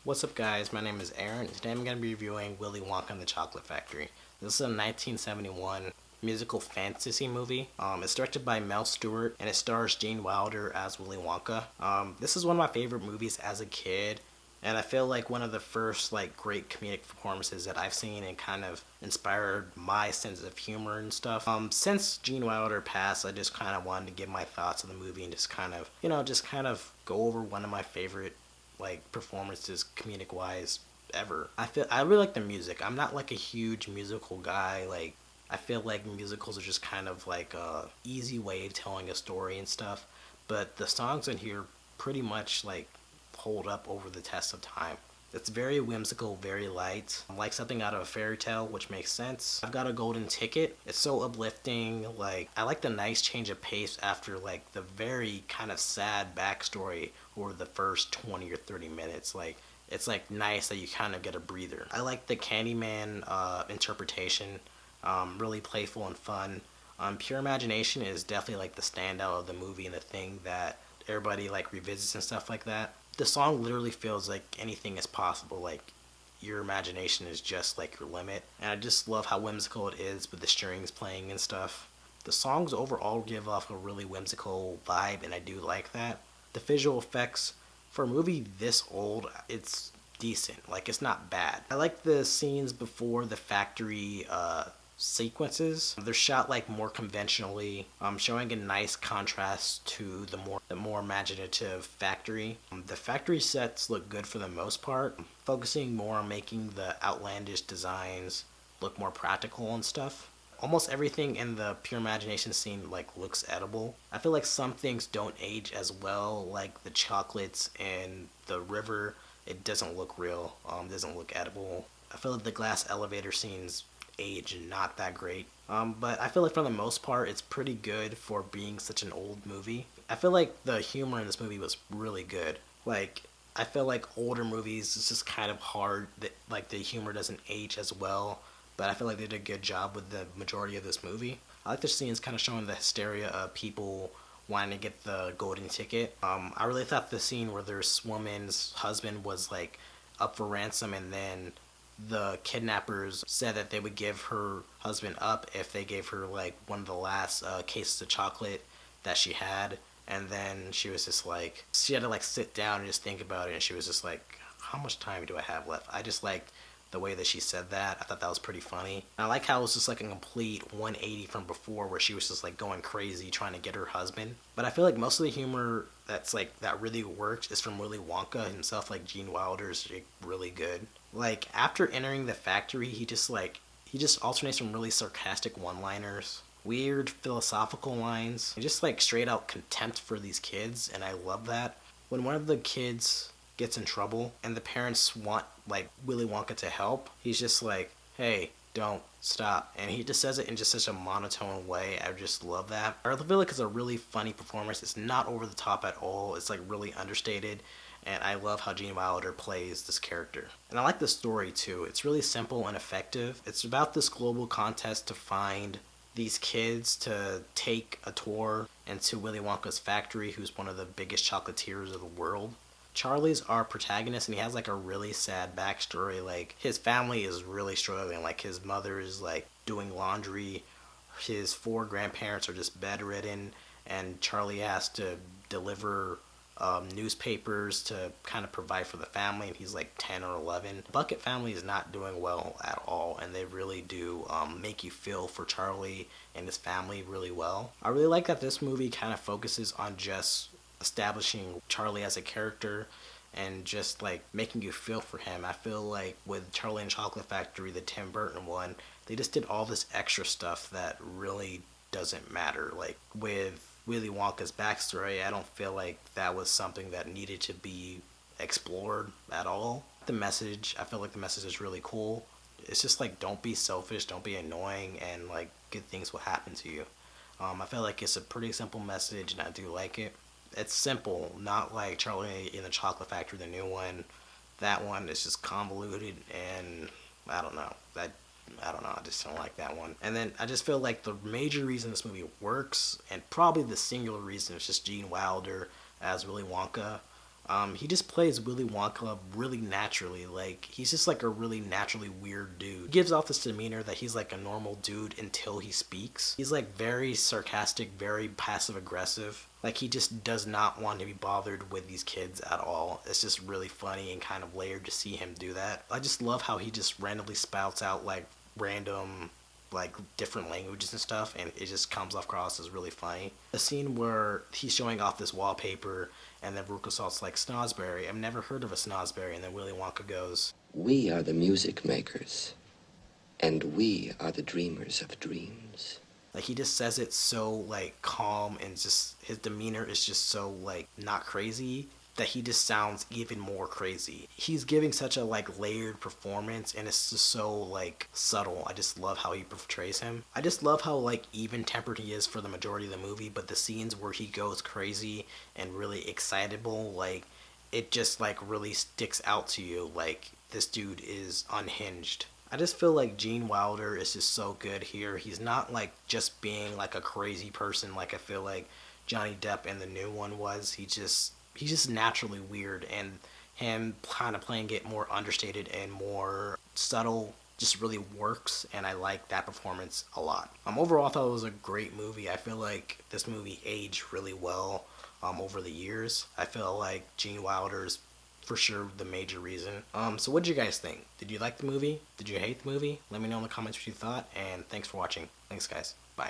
What's up, guys? My name is Aaron. Today I'm going to be reviewing Willy Wonka and the Chocolate Factory. This is a 1971 musical fantasy movie. It's directed by Mel Stuart and it stars Gene Wilder as Willy Wonka. This is one of my favorite movies as a kid, and I feel like one of the first great comedic performances that I've seen and kind of inspired my sense of humor and stuff. Since Gene Wilder passed, I just kind of wanted to give my thoughts on the movie and just kind of go over one of my favorite performances comedic wise ever. I really like the music. I'm not like a huge musical guy. I feel like musicals are just kind of like a easy way of telling a story and stuff. But the songs in here pretty much hold up over the test of time. It's very whimsical, very light, like something out of a fairy tale, which makes sense. I've got a golden ticket. It's so uplifting. I like the nice change of pace after the very kind of sad backstory over the first 20 or 30 minutes. It's nice that you kind of get a breather. I like the Candyman interpretation. Really playful and fun. Pure Imagination is definitely the standout of the movie and the thing that everybody revisits and stuff like that. The song literally feels like anything is possible. Your imagination is just your limit. And I just love how whimsical it is with the strings playing and stuff. The songs overall give off a really whimsical vibe, and I do like that. The visual effects for a movie this old, it's decent. It's not bad. I like the scenes before the factory sequences. They're shot more conventionally, showing a nice contrast to the more imaginative factory. The factory sets look good for the most part, focusing more on making the outlandish designs look more practical and stuff. Almost everything in the Pure Imagination scene looks edible. I feel some things don't age as well, like the chocolates and the river. It doesn't look real. Doesn't look edible. I feel the glass elevator scenes age not that great. But I feel for the most part it's pretty good for being such an old movie. I feel the humor in this movie was really good. I feel older movies, it's just kind of hard that the humor doesn't age as well. But I feel they did a good job with the majority of this movie. I like the scenes kind of showing the hysteria of people wanting to get the golden ticket. I really thought the scene where this woman's husband was up for ransom, and then the kidnappers said that they would give her husband up if they gave her one of the last cases of chocolate that she had. And then she was just she had to sit down and just think about it, and she was just how much time do I have left? I just liked the way that she said that. I thought that was pretty funny. And I like how it was just a complete 180 from before, where she was just going crazy trying to get her husband. But I feel most of the humor that's that really works is from Willy Wonka himself. Gene Wilder's really good. After entering the factory, he just alternates from really sarcastic one-liners, weird philosophical lines, and just straight out contempt for these kids, and I love that. When one of the kids gets in trouble and the parents want Willy Wonka to help, he's just hey, don't stop, and he just says it in just such a monotone way. I just love that. I feel it's a really funny performance. It's not over the top at all. It's really understated, and I love how Gene Wilder plays this character. And I like the story too. It's really simple and effective. It's about this global contest to find these kids to take a tour into Willy Wonka's factory, who's one of the biggest chocolatiers of the world. Charlie's our protagonist, and he has a really sad backstory. His family is really struggling. His mother is doing laundry, his 4 grandparents are just bedridden, and Charlie has to deliver newspapers to kind of provide for the family, and he's 10 or 11. Bucket family is not doing well at all, and they really do make you feel for Charlie and his family really well. I really like that this movie kind of focuses on just establishing Charlie as a character and just making you feel for him. I feel with Charlie and Chocolate Factory, the Tim Burton one, they just did all this extra stuff that really doesn't matter. With Willy Wonka's backstory, I don't feel that was something that needed to be explored at all. The message, I feel the message is really cool. It's just don't be selfish, don't be annoying, and good things will happen to you. I feel it's a pretty simple message, and I do like it. It's simple, not like Charlie in the Chocolate Factory, the new one. That one is just convoluted, and I don't know. I just don't like that one. And then I just feel the major reason this movie works, and probably the singular reason, is just Gene Wilder as Willy Wonka. He just plays Willy Wonka really naturally. Like, he's just like a really naturally weird dude. He gives off this demeanor that he's like a normal dude until he speaks. He's like very sarcastic, very passive aggressive. Like, he just does not want to be bothered with these kids at all. It's just really funny and kind of layered to see him do that. I just love how he just randomly spouts out like random like different languages and stuff, and it just comes across as really funny. The scene where he's showing off this wallpaper and then Veruca Salt's like, Snosberry, I've never heard of a Snosberry, and then Willy Wonka goes, We are the music makers, and we are the dreamers of dreams. like, he just says it so like calm, and just his demeanor is just so like not crazy that he just sounds even more crazy. He's giving such a like layered performance, and it's just so like subtle. I just love how he portrays him. I just love how like even tempered he is for the majority of the movie, but the scenes where he goes crazy and really excitable, like, it just like really sticks out to you. Like, this dude is unhinged. I just feel like Gene Wilder is just so good here. He's not like just being like a crazy person like I feel like Johnny Depp in the new one was. He's just naturally weird, and him kind of playing it more understated and more subtle just really works, and I like that performance a lot. Overall, I thought it was a great movie. I feel like this movie aged really well over the years. I feel like Gene Wilder's for sure the major reason. So what did you guys think? Did you like the movie? Did you hate the movie? Let me know in the comments what you thought, and thanks for watching. Thanks, guys.